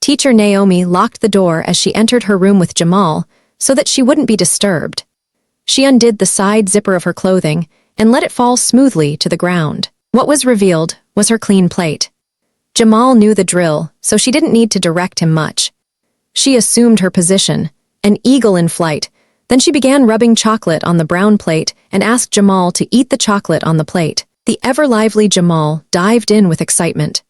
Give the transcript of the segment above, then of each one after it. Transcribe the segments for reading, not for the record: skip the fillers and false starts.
Teacher Naomi locked the door as she entered her room with Jamal so that she wouldn't be disturbed. She undid the side zipper of her clothing and let it fall smoothly to the ground. What was revealed was her clean plate. Jamal knew the drill, so she didn't need to direct him much. She assumed her position, an eagle in flight. Then she began rubbing chocolate on the brown plate and asked Jamal to eat the chocolate on the plate. The ever-lively Jamal dived in with excitement.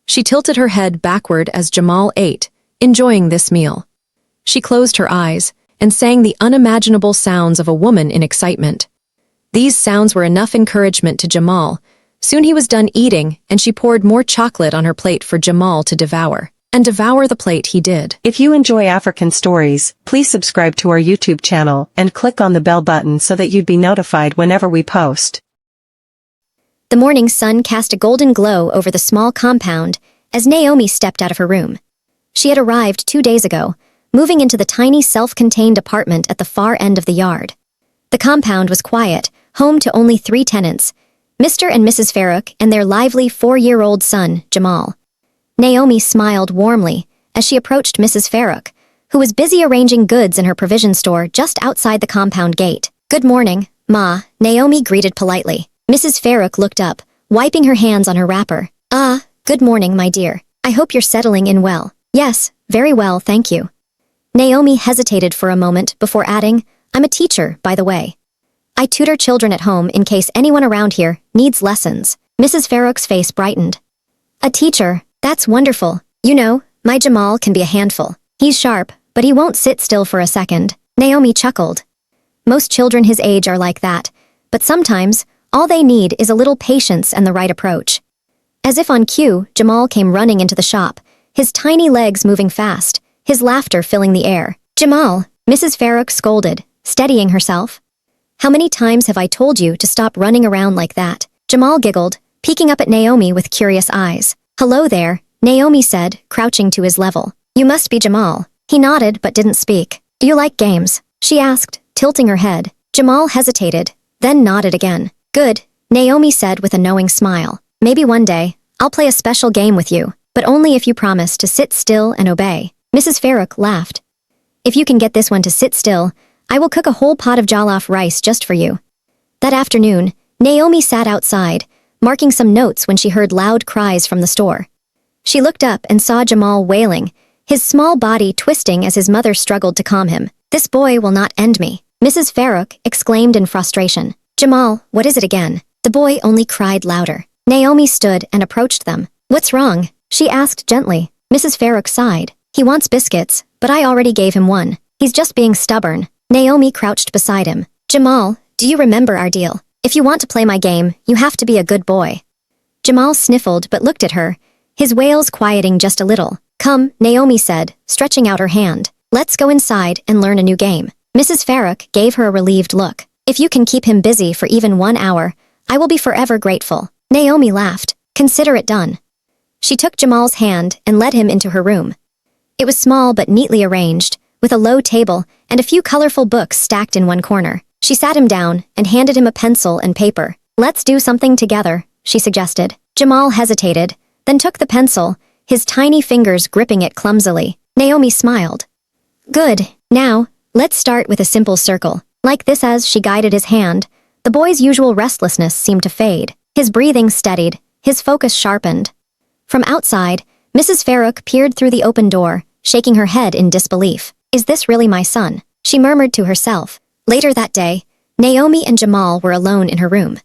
She tilted her head backward as Jamal ate, enjoying this meal. She closed her eyes and sang the unimaginable sounds of a woman in excitement. These sounds were enough encouragement to Jamal. Soon he was done eating, and she poured more chocolate on her plate for Jamal to devour. And devour the plate he did. If you enjoy African stories, please subscribe to our YouTube channel and click on the bell button so that you'd be notified whenever we post. The morning sun cast a golden glow over the small compound as Naomi stepped out of her room. She had arrived 2 days ago, moving into the tiny self-contained apartment at the far end of the yard. The compound was quiet, home to only 3 tenants, Mr. and Mrs. Farook and their lively 4-year-old son, Jamal. Naomi smiled warmly as she approached Mrs. Farook, who was busy arranging goods in her provision store just outside the compound gate. "Good morning, Ma," Naomi greeted politely. Mrs. Farook looked up, wiping her hands on her wrapper. "Ah, good morning, my dear. I hope you're settling in well." "Yes, very well, thank you." Naomi hesitated for a moment before adding, "I'm a teacher, by the way. I tutor children at home in case anyone around here needs lessons." Mrs. Farook's face brightened. "A teacher? That's wonderful. You know, my Jamal can be a handful. He's sharp, but he won't sit still for a second." Naomi chuckled. "Most children his age are like that, but sometimes all they need is a little patience and the right approach." As if on cue, Jamal came running into the shop, his tiny legs moving fast, his laughter filling the air. "Jamal," Mrs. Farook scolded, steadying herself. "How many times have I told you to stop running around like that?" Jamal giggled, peeking up at Naomi with curious eyes. "Hello there," Naomi said, crouching to his level. "You must be Jamal." He nodded but didn't speak. "Do you like games?" she asked, tilting her head. Jamal hesitated, then nodded again. "Good," Naomi said with a knowing smile. "Maybe one day, I'll play a special game with you, but only if you promise to sit still and obey." Mrs. Farook laughed. "If you can get this one to sit still, I will cook a whole pot of jollof rice just for you." That afternoon, Naomi sat outside, marking some notes when she heard loud cries from the store. She looked up and saw Jamal wailing, his small body twisting as his mother struggled to calm him. "This boy will not end me," Mrs. Farook exclaimed in frustration. "Jamal, what is it again?" The boy only cried louder. Naomi stood and approached them. "What's wrong?" she asked gently. Mrs. Farook sighed. "He wants biscuits, but I already gave him one. He's just being stubborn." Naomi crouched beside him. "Jamal, do you remember our deal? If you want to play my game, you have to be a good boy." Jamal sniffled but looked at her, his wails quieting just a little. "Come," Naomi said, stretching out her hand. "Let's go inside and learn a new game." Mrs. Farook gave her a relieved look. "If you can keep him busy for even 1 hour, I will be forever grateful." Naomi laughed. "Consider it done." She took Jamal's hand and led him into her room. It was small but neatly arranged, with a low table and a few colorful books stacked in one corner. She sat him down and handed him a pencil and paper. "Let's do something together," she suggested. Jamal hesitated, then took the pencil, his tiny fingers gripping it clumsily. Naomi smiled. "Good. Now, let's start with a simple circle." Like this, as she guided his hand, the boy's usual restlessness seemed to fade. His breathing steadied, his focus sharpened. From outside, Mrs. Farook peered through the open door, shaking her head in disbelief. "Is this really my son?" she murmured to herself. Later that day, Naomi and Jamal were alone in her room.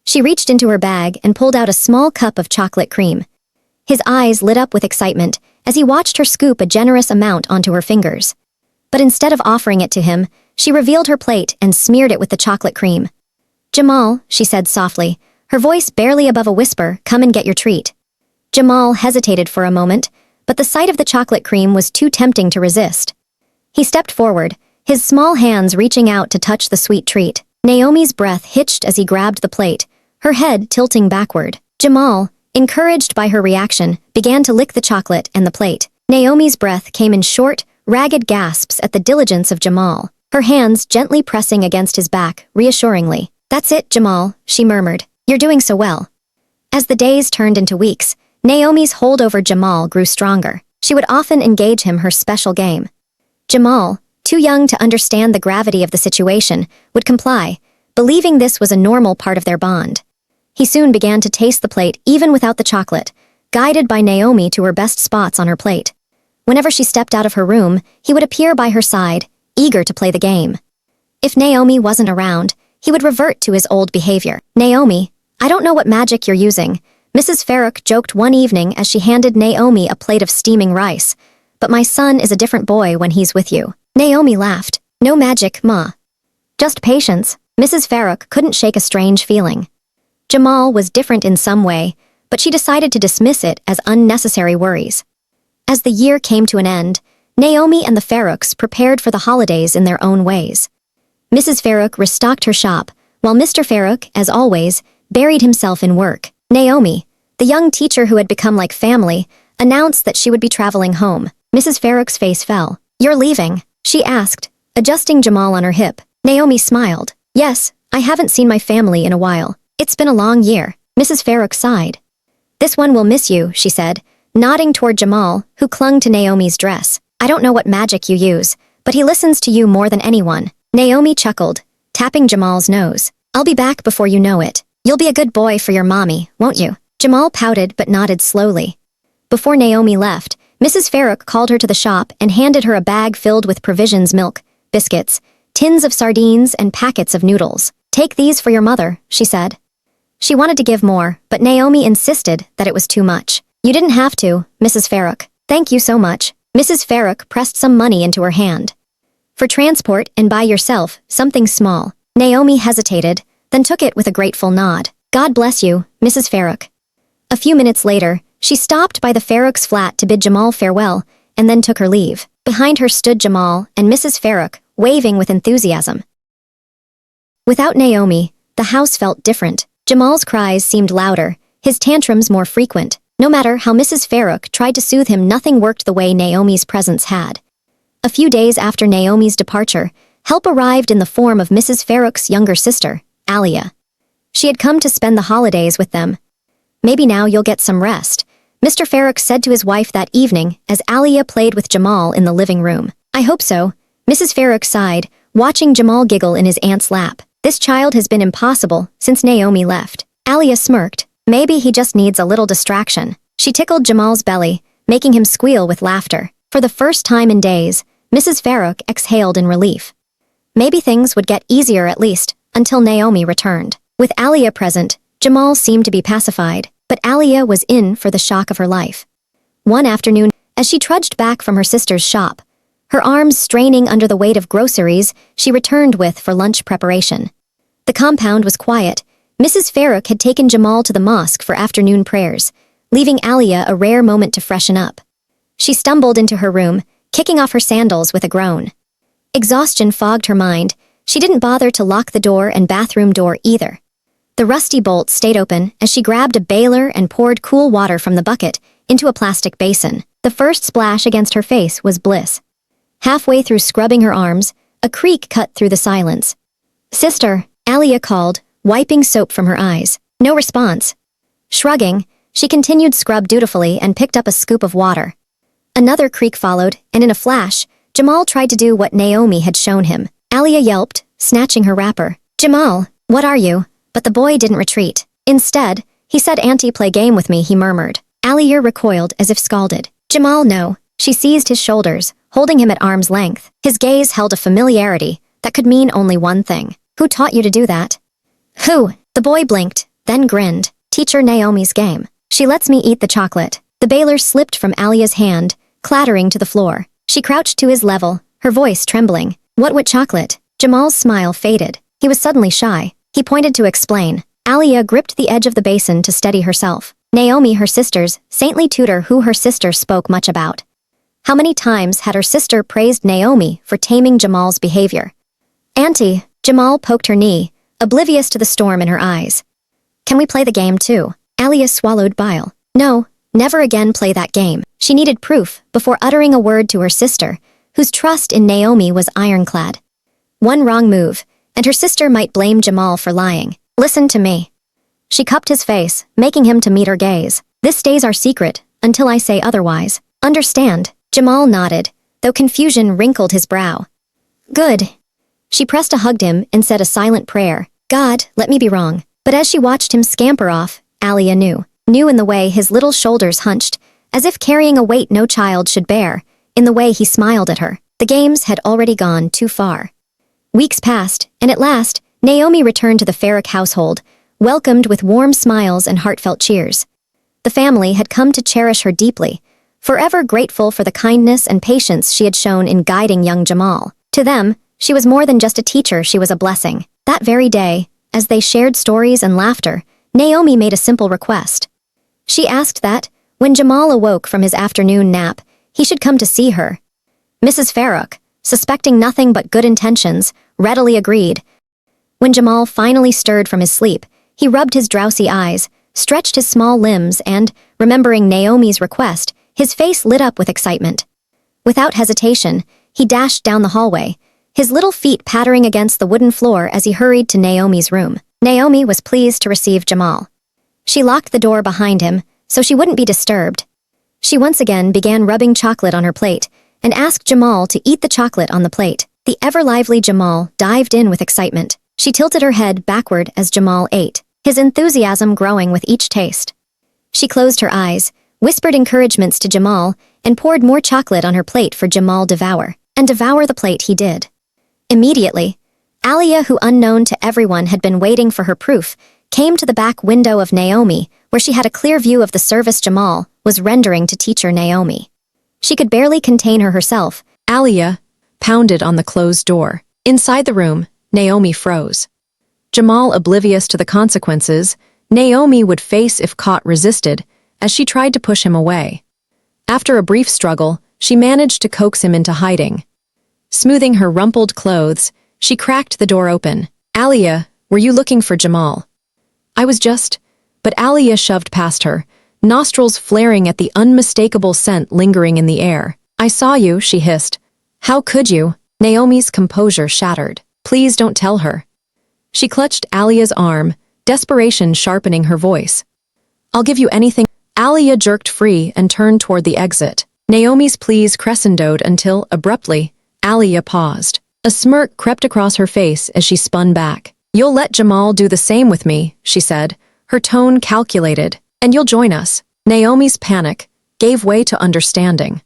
She reached into her bag and pulled out a small cup of chocolate cream. His eyes lit up with excitement as he watched her scoop a generous amount onto her fingers. But instead of offering it to him, she revealed her plate and smeared it with the chocolate cream. "Jamal," she said softly, her voice barely above a whisper, "come and get your treat." Jamal hesitated for a moment, but the sight of the chocolate cream was too tempting to resist. He stepped forward, his small hands reaching out to touch the sweet treat. Naomi's breath hitched as he grabbed the plate, her head tilting backward. Jamal, encouraged by her reaction, began to lick the chocolate and the plate. Naomi's breath came in short, ragged gasps at the diligence of Jamal, her hands gently pressing against his back, reassuringly. "That's it, Jamal," she murmured. "You're doing so well." As the days turned into weeks, Naomi's hold over Jamal grew stronger. She would often engage him her special game. Jamal, too young to understand the gravity of the situation, would comply, believing this was a normal part of their bond. He soon began to taste the plate even without the chocolate, guided by Naomi to her best spots on her plate. Whenever she stepped out of her room, he would appear by her side, eager to play the game. If Naomi wasn't around, he would revert to his old behavior. "Naomi, I don't know what magic you're using," Mrs. Farook joked one evening as she handed Naomi a plate of steaming rice. "But my son is a different boy when he's with you." Naomi laughed. "No magic, Ma. Just patience." Mrs. Farook couldn't shake a strange feeling. Jamal was different in some way, but she decided to dismiss it as unnecessary worries. As the year came to an end, Naomi and the Farooks prepared for the holidays in their own ways. Mrs. Farook restocked her shop, while Mr. Farook, as always, buried himself in work. Naomi, the young teacher who had become like family, announced that she would be traveling home. Mrs. Farook's face fell. "You're leaving?" she asked, adjusting Jamal on her hip. Naomi smiled. "Yes, I haven't seen my family in a while. It's been a long year." Mrs. Farook sighed. "This one will miss you," she said, nodding toward Jamal, who clung to Naomi's dress. "I don't know what magic you use, but he listens to you more than anyone." Naomi chuckled, tapping Jamal's nose. "I'll be back before you know it. You'll be a good boy for your mommy, won't you?" Jamal pouted but nodded slowly. Before Naomi left, Mrs. Farook called her to the shop and handed her a bag filled with provisions, milk, biscuits, tins of sardines, and packets of noodles. "Take these for your mother," she said. She wanted to give more, but Naomi insisted that it was too much. "You didn't have to, Mrs. Farook. Thank you so much." Mrs. Farook pressed some money into her hand. "For transport and buy yourself something small." Naomi hesitated, then took it with a grateful nod. "God bless you, Mrs. Farook." A few minutes later, she stopped by the Farook's flat to bid Jamal farewell, and then took her leave. Behind her stood Jamal and Mrs. Farook, waving with enthusiasm. Without Naomi, the house felt different. Jamal's cries seemed louder, his tantrums more frequent. No matter how Mrs. Farook tried to soothe him, nothing worked the way Naomi's presence had. A few days after Naomi's departure, help arrived in the form of Mrs. Farook's younger sister, Alia. She had come to spend the holidays with them. "Maybe now you'll get some rest," Mr. Farook said to his wife that evening as Alia played with Jamal in the living room. "I hope so," Mrs. Farook sighed, watching Jamal giggle in his aunt's lap. "This child has been impossible since Naomi left." Alia smirked. "Maybe he just needs a little distraction." She tickled Jamal's belly, making him squeal with laughter. For the first time in days, Mrs. Farook exhaled in relief. Maybe things would get easier at least, until Naomi returned. With Alia present, Jamal seemed to be pacified, but Alia was in for the shock of her life. One afternoon, as she trudged back from her sister's shop, her arms straining under the weight of groceries she returned with for lunch preparation. The compound was quiet. Mrs. Farook had taken Jamal to the mosque for afternoon prayers, leaving Alia a rare moment to freshen up. She stumbled into her room, kicking off her sandals with a groan. Exhaustion fogged her mind. She didn't bother to lock the door and bathroom door either. The rusty bolt stayed open as she grabbed a baler and poured cool water from the bucket into a plastic basin. The first splash against her face was bliss. Halfway through scrubbing her arms, a creak cut through the silence. "Sister," Alia called, wiping soap from her eyes. No response. Shrugging, she continued scrub dutifully and picked up a scoop of water. Another creak followed, and in a flash, Jamal tried to do what Naomi had shown him. Alia yelped, snatching her wrapper. "Jamal, what are you?" But the boy didn't retreat. Instead, he said, "Aunty, play game with me," he murmured. Alia recoiled as if scalded. "Jamal, no." She seized his shoulders, holding him at arm's length. His gaze held a familiarity that could mean only one thing. "Who taught you to do that?" "Who?" The boy blinked, then grinned. "Teacher Naomi's game. She lets me eat the chocolate." The baler slipped from Alia's hand, clattering to the floor. She crouched to his level, her voice trembling. What chocolate?" Jamal's smile faded. He was suddenly shy. He pointed to explain. Alia gripped the edge of the basin to steady herself. Naomi, her sister's saintly tutor who her sister spoke much about. How many times had her sister praised Naomi for taming Jamal's behavior? "Aunty," Jamal poked her knee, oblivious to the storm in her eyes. "Can we play the game too?" Alia swallowed bile. No, never again play that game. She needed proof before uttering a word to her sister, whose trust in Naomi was ironclad. One wrong move, and her sister might blame Jamal for lying. "Listen to me." She cupped his face, making him to meet her gaze. "This stays our secret, until I say otherwise." Understand, Jamal nodded, though confusion wrinkled his brow. Good. She pressed a hugged him and said a silent prayer. God, let me be wrong. But as she watched him scamper off, Alia knew in the way his little shoulders hunched, as if carrying a weight no child should bear, in the way he smiled at her. The games had already gone too far. Weeks passed, and at last, Naomi returned to the Farook household, welcomed with warm smiles and heartfelt cheers. The family had come to cherish her deeply, forever grateful for the kindness and patience she had shown in guiding young Jamal. To them, she was more than just a teacher, she was a blessing. That very day, as they shared stories and laughter, Naomi made a simple request. She asked that, when Jamal awoke from his afternoon nap, he should come to see her. Mrs. Farook, suspecting nothing but good intentions, readily agreed. When Jamal finally stirred from his sleep, he rubbed his drowsy eyes, stretched his small limbs and, remembering Naomi's request, his face lit up with excitement. Without hesitation, he dashed down the hallway, his little feet pattering against the wooden floor as he hurried to Naomi's room. Naomi was pleased to receive Jamal. She locked the door behind him, so she wouldn't be disturbed. She once again began rubbing chocolate on her plate, and asked Jamal to eat the chocolate on the plate. The ever-lively Jamal dived in with excitement. She tilted her head backward as Jamal ate, his enthusiasm growing with each taste. She closed her eyes, whispered encouragements to Jamal, and poured more chocolate on her plate for Jamal devour. And devour the plate he did. Immediately, Alia, who unknown to everyone had been waiting for her proof, came to the back window of Naomi, where she had a clear view of the service Jamal was rendering to teacher Naomi. She could barely contain herself. Alia pounded on the closed door. Inside the room, Naomi froze. Jamal oblivious to the consequences, Naomi would face if caught resisted, as she tried to push him away. After a brief struggle, she managed to coax him into hiding. Smoothing her rumpled clothes, she cracked the door open. Alia, were you looking for Jamal? I was just... But Alia shoved past her, nostrils flaring at the unmistakable scent lingering in the air. I saw you, she hissed. How could you? Naomi's composure shattered. Please don't tell her. She clutched Alia's arm, desperation sharpening her voice. I'll give you anything. Alia jerked free and turned toward the exit. Naomi's pleas crescendoed until, abruptly, Alia paused. A smirk crept across her face as she spun back. You'll let Jamal do the same with me, she said, her tone calculated. And you'll join us. Naomi's panic gave way to understanding.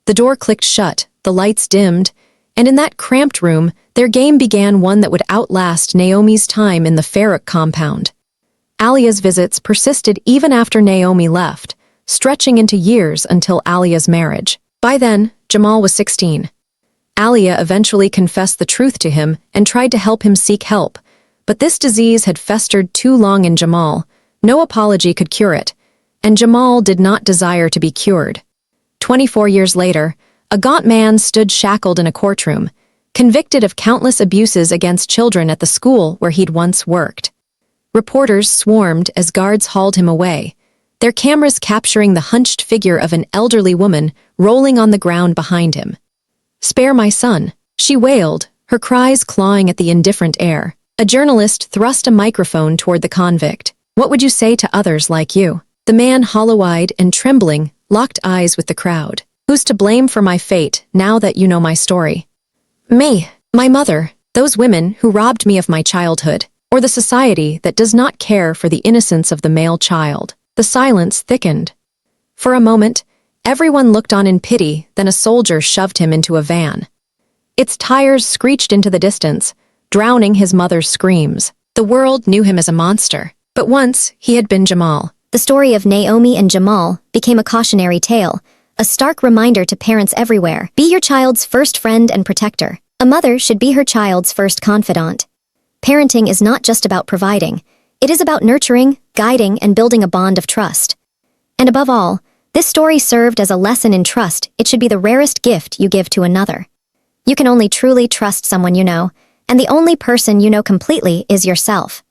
The door clicked shut, the lights dimmed, and in that cramped room, their game began, one that would outlast Naomi's time in the Farook compound. Alia's visits persisted even after Naomi left, stretching into years until Alia's marriage. By then, Jamal was 16. Alia eventually confessed the truth to him and tried to help him seek help, but this disease had festered too long in Jamal. No apology could cure it, and Jamal did not desire to be cured. 24 years later, a gaunt man stood shackled in a courtroom, convicted of countless abuses against children at the school where he'd once worked. Reporters swarmed as guards hauled him away, their cameras capturing the hunched figure of an elderly woman rolling on the ground behind him. Spare my son, she wailed, her cries clawing at the indifferent air. A journalist thrust a microphone toward the convict. What would you say to others like you? The man, hollow-eyed and trembling, locked eyes with the crowd. Who's to blame for my fate now that you know my story? Me, my mother, those women who robbed me of my childhood, or the society that does not care for the innocence of the male child. The silence thickened. For a moment, everyone looked on in pity, then a soldier shoved him into a van. Its tires screeched into the distance, drowning his mother's screams. The world knew him as a monster, but once he had been Jamal. The story of Naomi and Jamal became a cautionary tale, a stark reminder to parents everywhere. Be your child's first friend and protector. A mother should be her child's first confidant. Parenting is not just about providing. It is about nurturing, guiding, and building a bond of trust. And above all, this story served as a lesson in trust. It should be the rarest gift you give to another. You can only truly trust someone you know, and the only person you know completely is yourself.